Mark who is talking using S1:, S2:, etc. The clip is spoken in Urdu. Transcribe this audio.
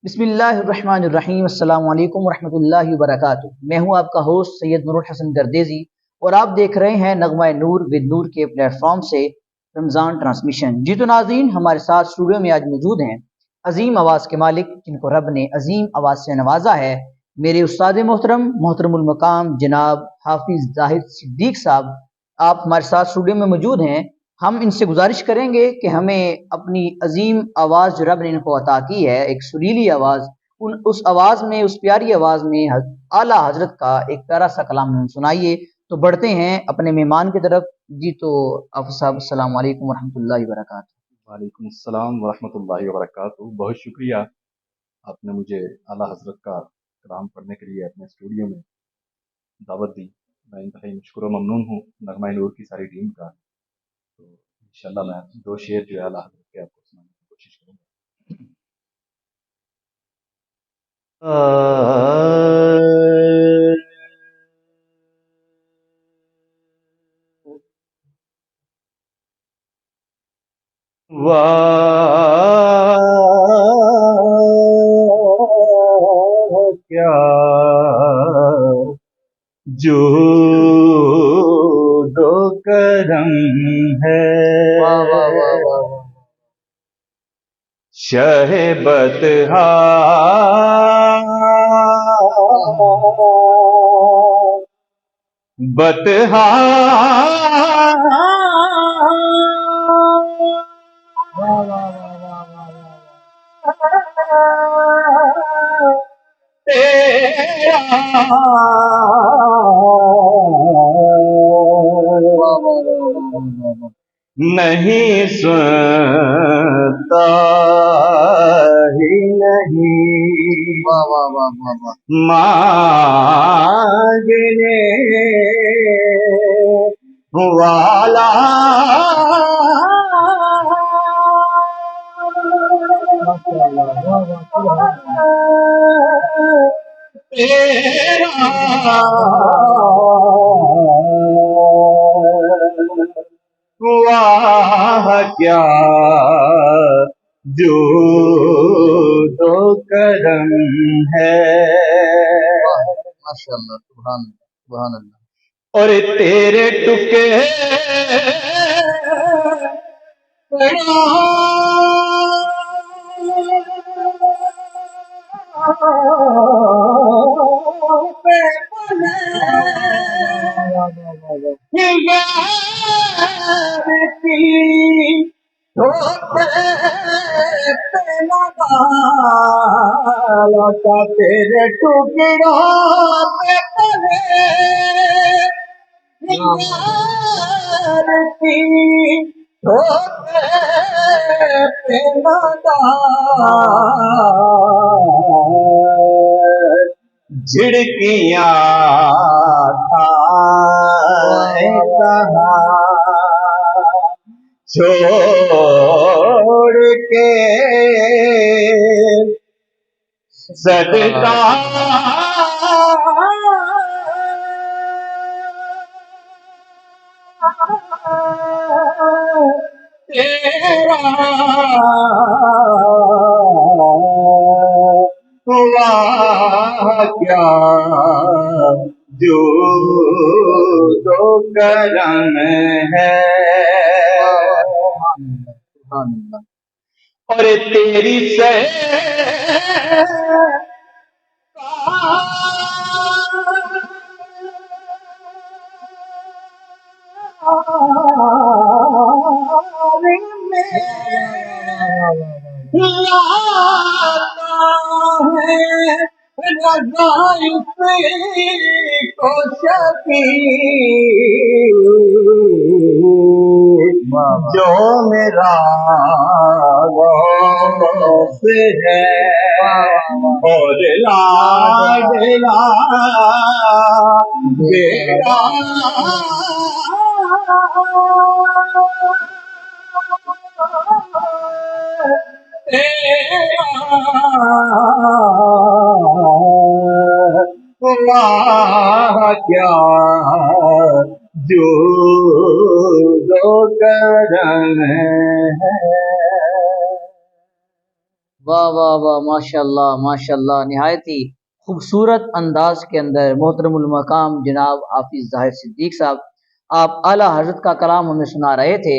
S1: بسم اللہ الرحمن الرحیم۔ السلام علیکم ورحمۃ اللہ وبرکاتہ۔ میں ہوں آپ کا ہوسٹ سید نور الحسن گردیزی اور آپ دیکھ رہے ہیں نغمہ نور ود نور کے پلیٹ فارم سے رمضان ٹرانسمیشن۔ جی تو ناظرین، ہمارے ساتھ اسٹوڈیو میں آج موجود ہیں عظیم آواز کے مالک جن کو رب نے عظیم آواز سے نوازا ہے، میرے استاد محترم المقام جناب حافظ زاہد صدیق صاحب۔ آپ ہمارے ساتھ اسٹوڈیو میں موجود ہیں۔ ہم ان سے گزارش کریں گے کہ ہمیں اپنی عظیم آواز جو رب نے ان کو عطا کی ہے، ایک سریلی آواز، اس آواز میں، اس پیاری آواز میں اعلیٰ حضرت کا ایک پیارا سا کلام ہم سنائیے۔ تو بڑھتے ہیں اپنے مہمان کی طرف۔ جی تو حافظ صاحب، السلام علیکم ورحمۃ اللہ وبرکاتہ۔
S2: وعلیکم السلام ورحمۃ اللہ وبرکاتہ۔ بہت شکریہ، آپ نے مجھے اعلیٰ حضرت کا کلام پڑھنے کے لیے اپنے اسٹوڈیو میں دعوت دی۔ میں انتہائی مشکور و ممنون ہوں نغمہ نور کی ساری ٹیم کا۔ تو انشاءاللہ میں دو شعر جو ہے اعلیٰ حضرت کے آپ کو سنانے کی کوشش کروں گا۔ کیا جود و کرم ہے، شہ بطحا بطحا نہیں سنتا ہی نہیں مانگنے والا، واہ کیا جود و کرم ہے،
S1: ماشاءاللہ، سبحان اللہ، سبحان اللہ۔
S2: اور تیرے ٹکڑے تیرے ٹکڑوں پہ جھڑکیاں کھائے کہاں چھوڑ کے صدقہ تیرا، واہ کیا جود و کرم ہے، اور تیری کو جو میرا غوث ہے اور لاڈلا بیٹا، واہ کیا جود و کرم ہے۔
S1: واہ واہ واہ، ماشاء اللہ ماشاء اللہ، نہایت ہی خوبصورت انداز کے اندر محترم المقام جناب حافظ ظاہر صدیق صاحب آپ اعلیٰ حضرت کا کلام ہمیں سنا رہے تھے۔